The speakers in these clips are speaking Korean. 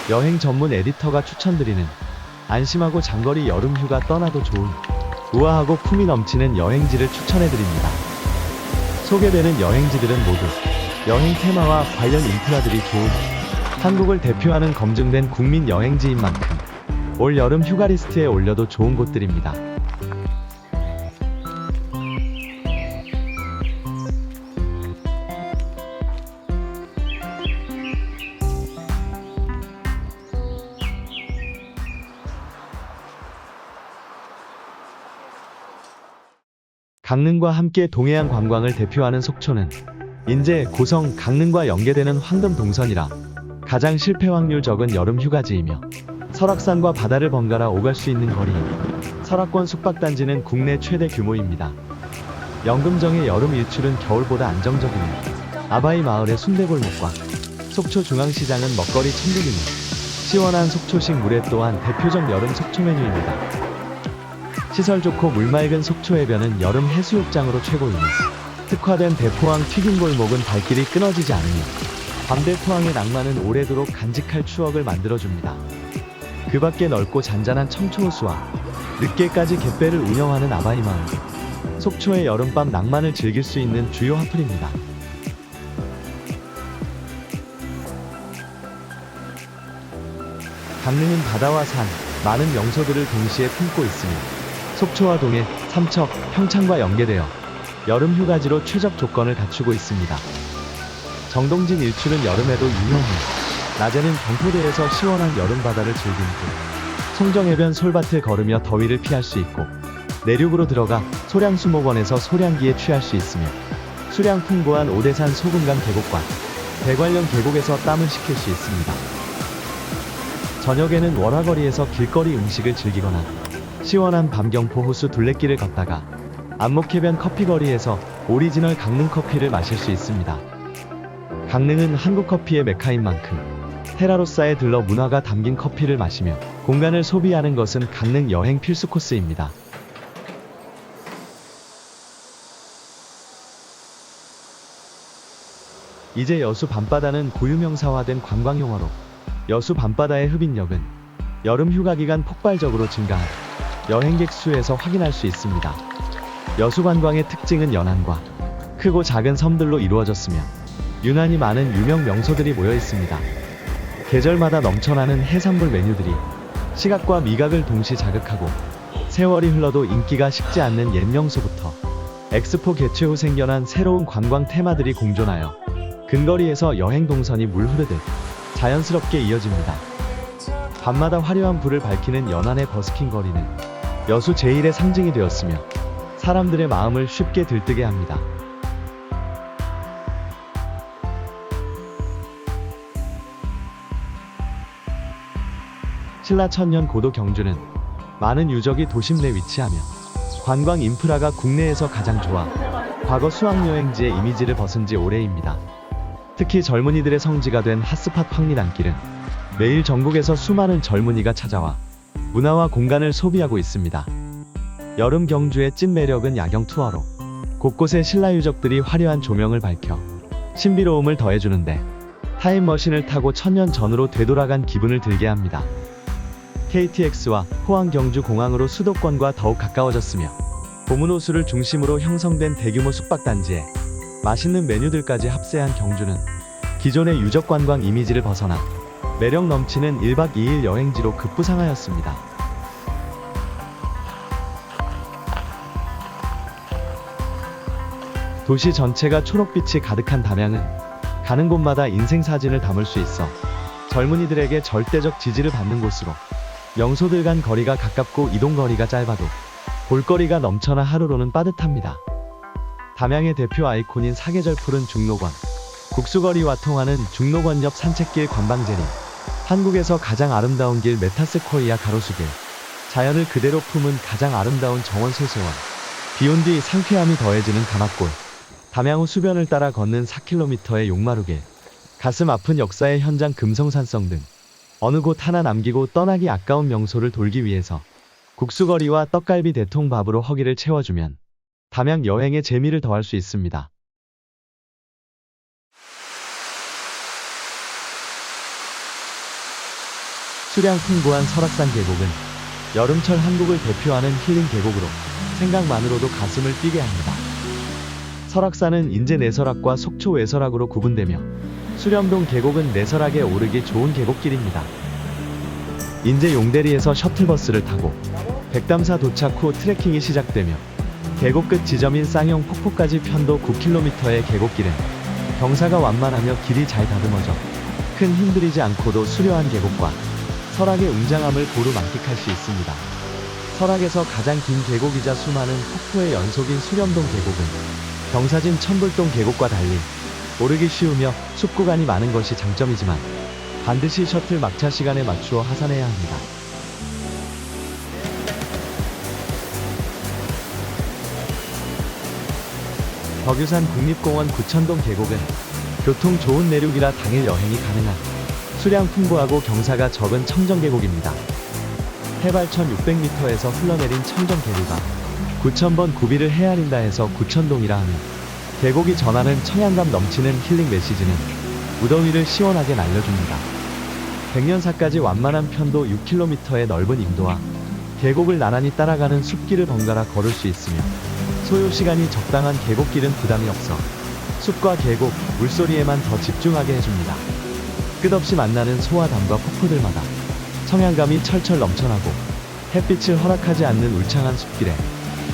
여행 전문 에디터가 추천드리는 안심하고 장거리 여름 휴가 떠나도 좋은 우아하고 품위 넘치는 여행지를 추천해드립니다. 소개되는 여행지들은 모두 여행 테마와 관련 인프라들이 좋은 한국을 대표하는 검증된 국민 여행지인 만큼 올 여름 휴가 리스트에 올려도 좋은 곳들입니다. 강릉과 함께 동해안 관광을 대표하는 속초는 인제, 고성, 강릉과 연계되는 황금 동선이라 가장 실패 확률 적은 여름 휴가지이며 설악산과 바다를 번갈아 오갈 수 있는 거리, 설악권 숙박단지는 국내 최대 규모입니다. 연금정의 여름 일출은 겨울보다 안정적이며 아바이 마을의 순대골목과 속초 중앙시장은 먹거리 천국이며 시원한 속초식 물회 또한 대표적 여름 속초 메뉴입니다. 시설 좋고 물 맑은 속초 해변은 여름 해수욕장으로 최고이며 특화된 대포항 튀김골목은 발길이 끊어지지 않으며 밤대포항의 낭만은 오래도록 간직할 추억을 만들어줍니다. 그 밖에 넓고 잔잔한 청초호수와 늦게까지 갯배를 운영하는 아바이마을, 속초의 여름밤 낭만을 즐길 수 있는 주요 핫플입니다. 강릉은 바다와 산, 많은 명소들을 동시에 품고 있으며 속초와 동해, 삼척, 평창과 연계되어 여름 휴가지로 최적 조건을 갖추고 있습니다. 정동진 일출은 여름에도 유명해 낮에는 경포대에서 시원한 여름바다를 즐긴 후 송정해변 솔밭을 걸으며 더위를 피할 수 있고 내륙으로 들어가 소량수목원에서 소량기에 취할 수 있으며 수량 풍부한 오대산 소금강 계곡과 대관령 계곡에서 땀을 식힐 수 있습니다. 저녁에는 월화거리에서 길거리 음식을 즐기거나 시원한 밤경포 호수 둘레길을 걷다가 안목해변 커피거리에서 오리지널 강릉 커피를 마실 수 있습니다. 강릉은 한국 커피의 메카인 만큼 테라로사에 들러 문화가 담긴 커피를 마시며 공간을 소비하는 것은 강릉 여행 필수 코스입니다. 이제 여수 밤바다는 고유명사화된 관광용어로 여수 밤바다의 흡인력은 여름 휴가 기간 폭발적으로 증가한 여행객 수에서 확인할 수 있습니다. 여수 관광의 특징은 연안과 크고 작은 섬들로 이루어졌으며 유난히 많은 유명 명소들이 모여 있습니다. 계절마다 넘쳐나는 해산물 메뉴들이 시각과 미각을 동시 자극하고 세월이 흘러도 인기가 식지 않는 옛 명소부터 엑스포 개최 후 생겨난 새로운 관광 테마들이 공존하여 근거리에서 여행 동선이 물 흐르듯 자연스럽게 이어집니다. 밤마다 화려한 불을 밝히는 연안의 버스킹 거리는 여수 제1의 상징이 되었으며 사람들의 마음을 쉽게 들뜨게 합니다. 신라천년 고도 경주는 많은 유적이 도심 내 위치하며 관광 인프라가 국내에서 가장 좋아 과거 수학여행지의 이미지를 벗은 지 오래입니다. 특히 젊은이들의 성지가 된 핫스팟 황리단길은 매일 전국에서 수많은 젊은이가 찾아와 문화와 공간을 소비하고 있습니다. 여름 경주의 찐 매력은 야경 투어로 곳곳에 신라 유적들이 화려한 조명을 밝혀 신비로움을 더해주는데 타임머신을 타고 천년 전으로 되돌아간 기분을 들게 합니다. KTX와 포항 경주 공항으로 수도권과 더욱 가까워졌으며 고문호수를 중심으로 형성된 대규모 숙박단지에 맛있는 메뉴들까지 합세한 경주는 기존의 유적관광 이미지를 벗어나 매력 넘치는 1박 2일 여행지로 급부상하였습니다. 도시 전체가 초록빛이 가득한 담양은 가는 곳마다 인생사진을 담을 수 있어 젊은이들에게 절대적 지지를 받는 곳으로 명소들 간 거리가 가깝고 이동거리가 짧아도 볼거리가 넘쳐나 하루로는 빠듯합니다. 담양의 대표 아이콘인 사계절 푸른 중록원, 국수거리와 통하는 중록원 옆 산책길 관방제리, 한국에서 가장 아름다운 길 메타세코이아 가로수길, 자연을 그대로 품은 가장 아름다운 정원 소소원, 비온 뒤 상쾌함이 더해지는 가마골, 담양호 수변을 따라 걷는 4km의 용마루길, 가슴 아픈 역사의 현장 금성산성 등 어느 곳 하나 남기고 떠나기 아까운 명소를 돌기 위해서 국수거리와 떡갈비 대통밥으로 허기를 채워주면 담양 여행의 재미를 더할 수 있습니다. 수량 풍부한 설악산 계곡은 여름철 한국을 대표하는 힐링 계곡으로 생각만으로도 가슴을 뛰게 합니다. 설악산은 인제 내설악과 속초 외설악으로 구분되며 수렴동 계곡은 내설악에 오르기 좋은 계곡길입니다. 인제 용대리에서 셔틀버스를 타고 백담사 도착 후 트레킹이 시작되며 계곡 끝 지점인 쌍용 폭포까지 편도 9km의 계곡길은 경사가 완만하며 길이 잘 다듬어져 큰 힘들이지 않고도 수려한 계곡과 설악의 웅장함을 고루 만끽할 수 있습니다. 설악에서 가장 긴 계곡이자 수많은 폭포의 연속인 수렴동 계곡은 경사진 천불동 계곡과 달리 오르기 쉬우며 숲 구간이 많은 것이 장점이지만 반드시 셔틀 막차 시간에 맞추어 하산해야 합니다. 덕유산 국립공원 구천동 계곡은 교통 좋은 내륙이라 당일 여행이 가능한 수량 풍부하고 경사가 적은 청정계곡입니다. 해발 1600m에서 흘러내린 청정계류가 9000번 구비를 헤아린다 해서 구천동이라 하는 계곡이 전하는 청량감 넘치는 힐링 메시지는 무더위를 시원하게 날려줍니다. 백년사까지 완만한 편도 6km의 넓은 임도와 계곡을 나란히 따라가는 숲길을 번갈아 걸을 수 있으며 소요시간이 적당한 계곡길은 부담이 없어 숲과 계곡, 물소리에만 더 집중하게 해줍니다. 끝없이 만나는 소와담과 폭포들마다 청량감이 철철 넘쳐나고 햇빛을 허락하지 않는 울창한 숲길에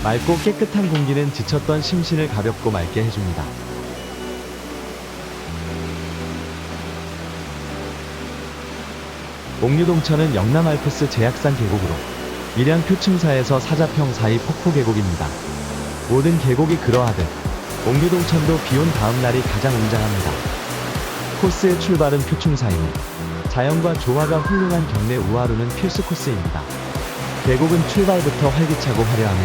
맑고 깨끗한 공기는 지쳤던 심신을 가볍고 맑게 해줍니다. 옥류동천은 영남알프스 제약산 계곡으로 밀양 표층사에서 사자평 사이 폭포 계곡입니다. 모든 계곡이 그러하듯 옥류동천도 비온 다음날이 가장 웅장합니다. 코스의 출발은 표충사이니 자연과 조화가 훌륭한 경내 우하루는 필수 코스입니다. 계곡은 출발부터 활기차고 화려하며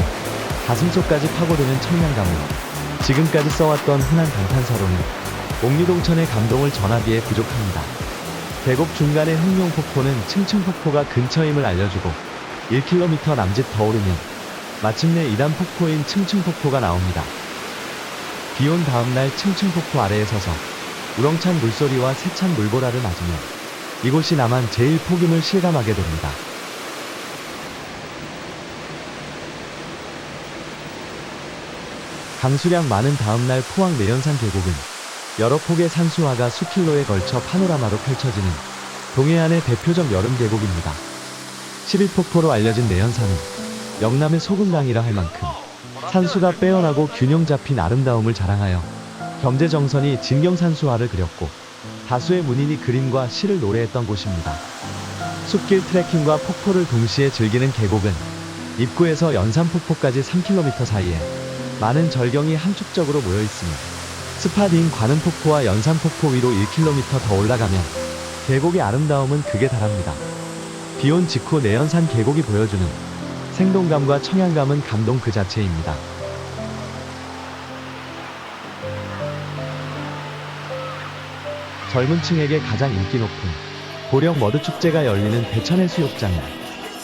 가슴속까지 파고드는 청량감으로 지금까지 써왔던 흔한 감탄사로는 옥류동천의 감동을 전하기에 부족합니다. 계곡 중간의 흑룡폭포는 층층폭포가 근처임을 알려주고 1km 남짓 더 오르면 마침내 2단 폭포인 층층폭포가 나옵니다. 비온 다음날 층층폭포 아래에 서서 우렁찬 물소리와 세찬 물보라를 맞으며 이곳이 남한 제1폭임을 실감하게 됩니다. 강수량 많은 다음날 포항 내연산 계곡은 여러 폭의 산수화가 수킬로에 걸쳐 파노라마로 펼쳐지는 동해안의 대표적 여름 계곡입니다. 11폭포로 알려진 내연산은 영남의 소금강이라 할 만큼 산수가 빼어나고 균형 잡힌 아름다움을 자랑하여 겸재정선이 진경산수화를 그렸고 다수의 문인이 그림과 시를 노래했던 곳입니다. 숲길 트레킹과 폭포를 동시에 즐기는 계곡은 입구에서 연산폭포까지 3km 사이에 많은 절경이 함축적으로 모여 있으며 스팟인 관음폭포와 연산폭포 위로 1km 더 올라가면 계곡의 아름다움은 극에 달합니다. 비온 직후 내연산 계곡이 보여주는 생동감과 청량감은 감동 그 자체입니다. 젊은 층에게 가장 인기 높은 보령 머드축제가 열리는 대천해수욕장은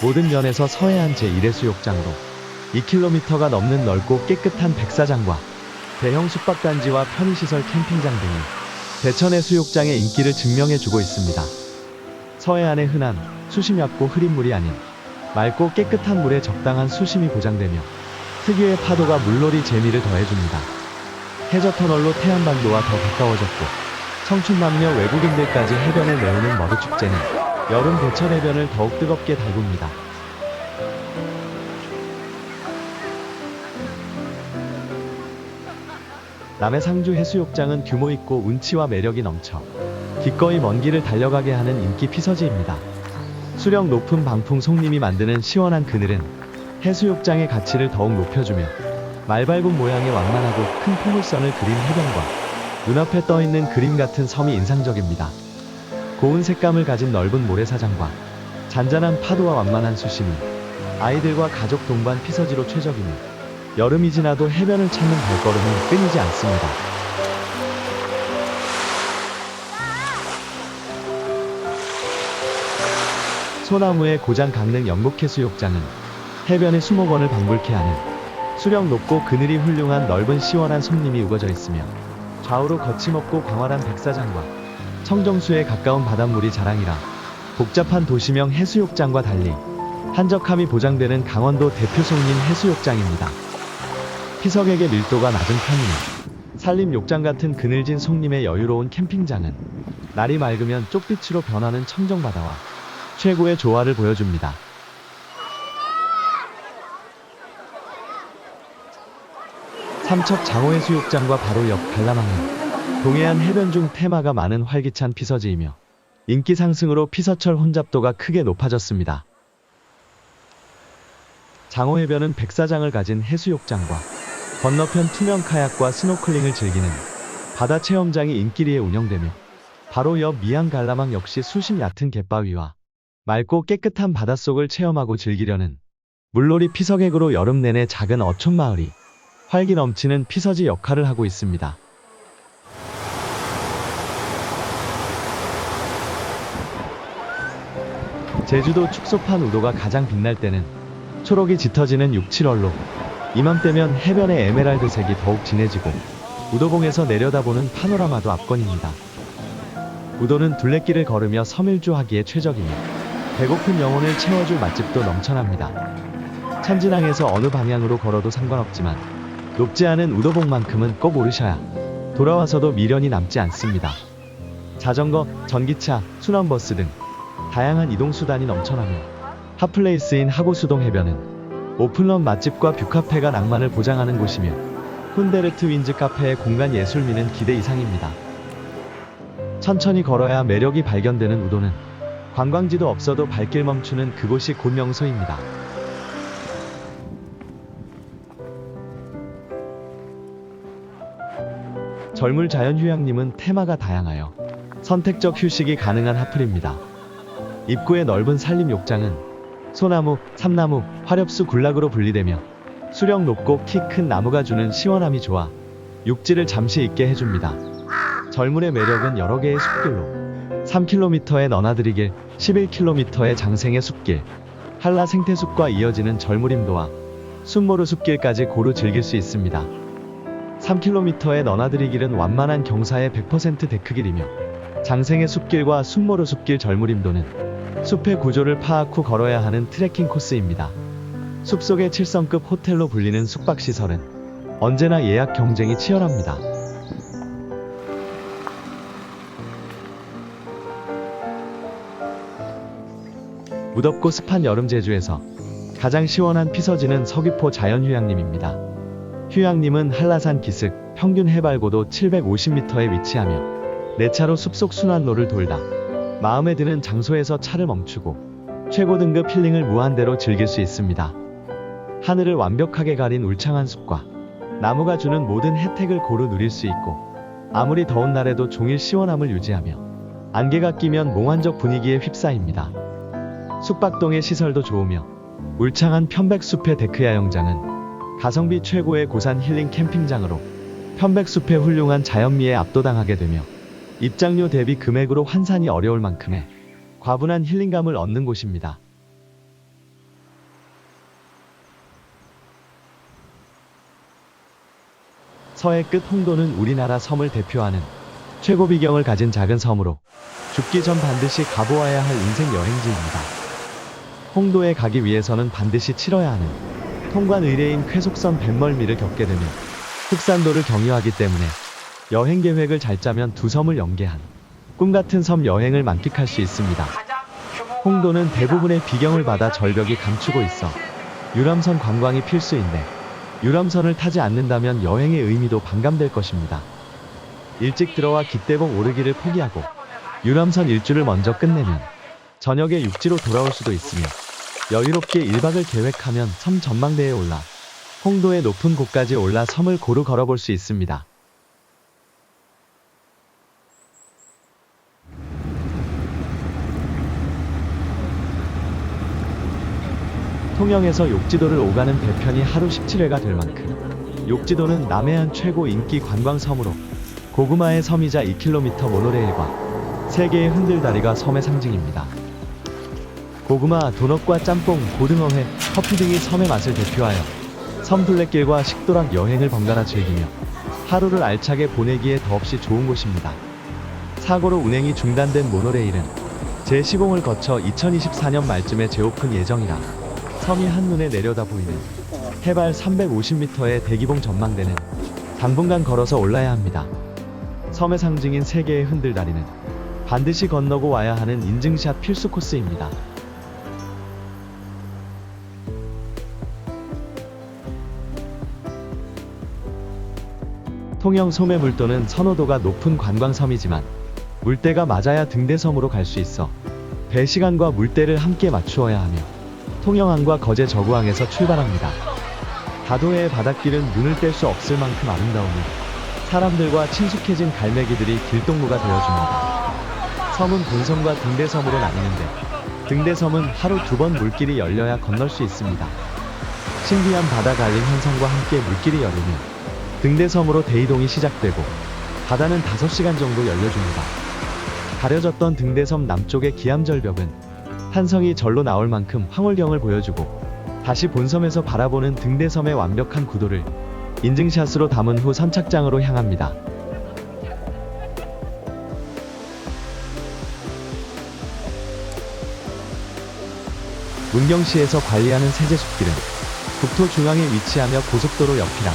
모든 면에서 서해안 제1의 수욕장으로 2km가 넘는 넓고 깨끗한 백사장과 대형 숙박단지와 편의시설 캠핑장 등이 대천해수욕장의 인기를 증명해주고 있습니다. 서해안의 흔한 수심 얕고 흐린 물이 아닌 맑고 깨끗한 물에 적당한 수심이 보장되며 특유의 파도가 물놀이 재미를 더해줍니다. 해저터널로 태안반도와 더 가까워졌고 청춘남녀 외국인들까지 해변에 내오는 머드축제는 여름 대천 해변을 더욱 뜨겁게 달굽니다. 남해 상주 해수욕장은 규모 있고 운치와 매력이 넘쳐 기꺼이 먼 길을 달려가게 하는 인기 피서지입니다. 수령 높은 방풍 송림이 만드는 시원한 그늘은 해수욕장의 가치를 더욱 높여주며 말발굽 모양의 완만하고 큰 포물선을 그린 해변과 눈앞에 떠있는 그림 같은 섬이 인상적입니다. 고운 색감을 가진 넓은 모래사장과 잔잔한 파도와 완만한 수심이 아이들과 가족 동반 피서지로 최적이며 여름이 지나도 해변을 찾는 발걸음은 끊이지 않습니다. 소나무의 고장 강릉 영국해수욕장은 해변의 수목원을 방불케 하는 수령 높고 그늘이 훌륭한 넓은 시원한 송림이 우거져 있으며 좌우로 거침없고 광활한 백사장과 청정수에 가까운 바닷물이 자랑이라 복잡한 도시명 해수욕장과 달리 한적함이 보장되는 강원도 대표 송림 해수욕장입니다. 피서객의 밀도가 낮은 편이며 산림욕장 같은 그늘진 송림의 여유로운 캠핑장은 날이 맑으면 쪽빛으로 변하는 청정바다와 최고의 조화를 보여줍니다. 삼척 장호해수욕장과 바로 옆 관람항은 동해안 해변 중 테마가 많은 활기찬 피서지이며 인기 상승으로 피서철 혼잡도가 크게 높아졌습니다. 장호해변은 백사장을 가진 해수욕장과 건너편 투명 카약과 스노클링을 즐기는 바다 체험장이 인기리에 운영되며 바로 옆 미안 관람항 역시 수심 얕은 갯바위와 맑고 깨끗한 바닷속을 체험하고 즐기려는 물놀이 피서객으로 여름 내내 작은 어촌 마을이 활기 넘치는 피서지 역할을 하고 있습니다. 제주도 축소판 우도가 가장 빛날 때는 초록이 짙어지는 6, 7월로 이맘때면 해변의 에메랄드색이 더욱 진해지고 우도봉에서 내려다보는 파노라마도 압권입니다. 우도는 둘레길을 걸으며 섬일주하기에 최적이며 배고픈 영혼을 채워줄 맛집도 넘쳐납니다. 천진항에서 어느 방향으로 걸어도 상관없지만 높지 않은 우도봉만큼은 꼭 오르셔야 돌아와서도 미련이 남지 않습니다. 자전거, 전기차, 순환버스 등 다양한 이동수단이 넘쳐나며 핫플레이스인 하고수동 해변은 오픈런 맛집과 뷰카페가 낭만을 보장하는 곳이며 훈데르트 윈즈 카페의 공간 예술미는 기대 이상입니다. 천천히 걸어야 매력이 발견되는 우도는 관광지도 없어도 발길 멈추는 그곳이 곧 명소입니다. 젊을 자연휴양림은 테마가 다양하여 선택적 휴식이 가능한 핫플입니다. 입구의 넓은 산림욕장은 소나무, 삼나무, 화렵수 군락으로 분리되며 수령 높고 키 큰 나무가 주는 시원함이 좋아 육지를 잠시 있게 해줍니다. 절물의 매력은 여러 개의 숲길로 3km의 너나들이길, 11km의 장생의 숲길, 한라 생태숲과 이어지는 절물임도와 순모르 숲길까지 고루 즐길 수 있습니다. 3km의 너나들이길은 완만한 경사의 100% 데크길이며 장생의 숲길과 순모르 숲길 절물임도는 숲의 구조를 파악 후 걸어야 하는 트레킹 코스입니다. 숲속의 7성급 호텔로 불리는 숙박시설은 언제나 예약 경쟁이 치열합니다. 무덥고 습한 여름 제주에서 가장 시원한 피서지는 서귀포 자연휴양림입니다. 휴양림은 한라산 기슭, 평균 해발고도 750m에 위치하며 4차로 숲속 순환로를 돌다 마음에 드는 장소에서 차를 멈추고 최고 등급 힐링을 무한대로 즐길 수 있습니다. 하늘을 완벽하게 가린 울창한 숲과 나무가 주는 모든 혜택을 고루 누릴 수 있고 아무리 더운 날에도 종일 시원함을 유지하며 안개가 끼면 몽환적 분위기에 휩싸입니다. 숙박동의 시설도 좋으며 울창한 편백숲의 데크야영장은 가성비 최고의 고산 힐링 캠핑장으로 편백숲의 훌륭한 자연미에 압도당하게 되며 입장료 대비 금액으로 환산이 어려울 만큼의 과분한 힐링감을 얻는 곳입니다. 서해 끝 홍도는 우리나라 섬을 대표하는 최고 비경을 가진 작은 섬으로 죽기 전 반드시 가보아야 할 인생 여행지입니다. 홍도에 가기 위해서는 반드시 치러야 하는 통관 의례인 쾌속선 뱃멀미를 겪게 되며 흑산도를 경유하기 때문에 여행 계획을 잘 짜면 두 섬을 연계한 꿈같은 섬 여행을 만끽할 수 있습니다. 홍도는 대부분의 비경을 받아 절벽이 감추고 있어 유람선 관광이 필수인데 유람선을 타지 않는다면 여행의 의미도 반감될 것입니다. 일찍 들어와 기대봉 오르기를 포기하고 유람선 일주를 먼저 끝내면 저녁에 육지로 돌아올 수도 있으며 여유롭게 1박을 계획하면 섬 전망대에 올라 홍도의 높은 곳까지 올라 섬을 고루 걸어볼 수 있습니다. 통영에서 욕지도를 오가는 배편이 하루 17회가 될 만큼 욕지도는 남해안 최고 인기 관광섬으로 고구마의 섬이자 2km 모노레일과 3개의 흔들다리가 섬의 상징입니다. 고구마, 도넛과 짬뽕, 고등어회, 커피 등이 섬의 맛을 대표하여 섬 둘레길과 식도락 여행을 번갈아 즐기며 하루를 알차게 보내기에 더없이 좋은 곳입니다. 사고로 운행이 중단된 모노레일은 재시공을 거쳐 2024년 말쯤에 재오픈 예정이라 섬이 한눈에 내려다 보이는 해발 350m의 대기봉 전망대는 당분간 걸어서 올라야 합니다. 섬의 상징인 3개의 흔들다리는 반드시 건너고 와야 하는 인증샷 필수 코스입니다. 통영 소매 물도는 선호도가 높은 관광섬이지만 물때가 맞아야 등대섬으로 갈 수 있어 배 시간과 물때를 함께 맞추어야 하며 통영항과 거제 저구항에서 출발합니다. 다도해의 바닷길은 눈을 뗄 수 없을 만큼 아름다우니 사람들과 친숙해진 갈매기들이 길동무가 되어줍니다. 섬은 본섬과 등대섬으로 나뉘는데 등대섬은 하루 2번 물길이 열려야 건널 수 있습니다. 신비한 바다 갈림 현상과 함께 물길이 열리면 등대섬으로 대이동이 시작되고 바다는 5시간 정도 열려줍니다. 가려졌던 등대섬 남쪽의 기암절벽은 한성이 절로 나올 만큼 황홀경을 보여주고 다시 본섬에서 바라보는 등대섬의 완벽한 구도를 인증샷으로 담은 후 선착장으로 향합니다. 문경시에서 관리하는 세제숲길은 국토 중앙에 위치하며 고속도로 옆이라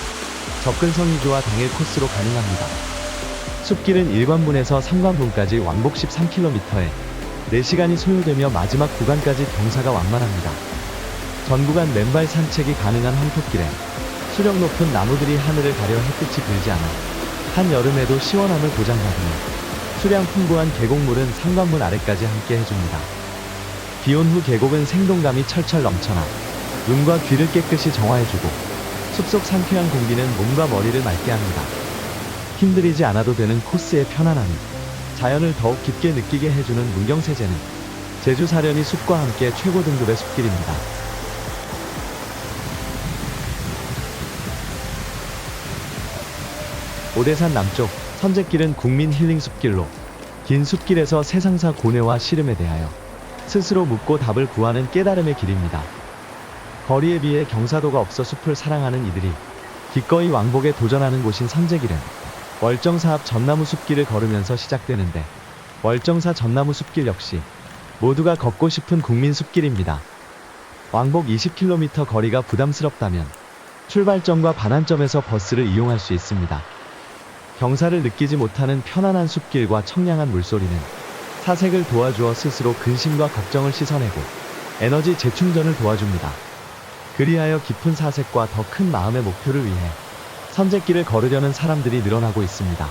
접근성이 좋아 당일 코스로 가능합니다. 숲길은 1관문에서 3관문까지 왕복 13km에 4시간이 소요되며 마지막 구간까지 경사가 완만합니다. 전 구간 맨발 산책이 가능한 황토길에 수령 높은 나무들이 하늘을 가려 햇빛이 들지 않아 한여름에도 시원함을 보장받으며 수량 풍부한 계곡물은 상관문 아래까지 함께 해줍니다. 비온 후 계곡은 생동감이 철철 넘쳐나 눈과 귀를 깨끗이 정화해주고 숲속 상쾌한 공기는 몸과 머리를 맑게 합니다. 힘들이지 않아도 되는 코스의 편안함이 자연을 더욱 깊게 느끼게 해주는 문경세제는 제주 사려니 숲과 함께 최고 등급의 숲길입니다. 오대산 남쪽 선제길은 국민 힐링 숲길로 긴 숲길에서 세상사 고뇌와 시름에 대하여 스스로 묻고 답을 구하는 깨달음의 길입니다. 거리에 비해 경사도가 없어 숲을 사랑하는 이들이 기꺼이 왕복에 도전하는 곳인 선제길은 월정사 앞 전나무 숲길을 걸으면서 시작되는데 월정사 전나무 숲길 역시 모두가 걷고 싶은 국민 숲길입니다. 왕복 20km 거리가 부담스럽다면 출발점과 반환점에서 버스를 이용할 수 있습니다. 경사를 느끼지 못하는 편안한 숲길과 청량한 물소리는 사색을 도와주어 스스로 근심과 걱정을 씻어내고 에너지 재충전을 도와줍니다. 그리하여 깊은 사색과 더 큰 마음의 목표를 위해 선제길을 걸으려는 사람들이 늘어나고 있습니다.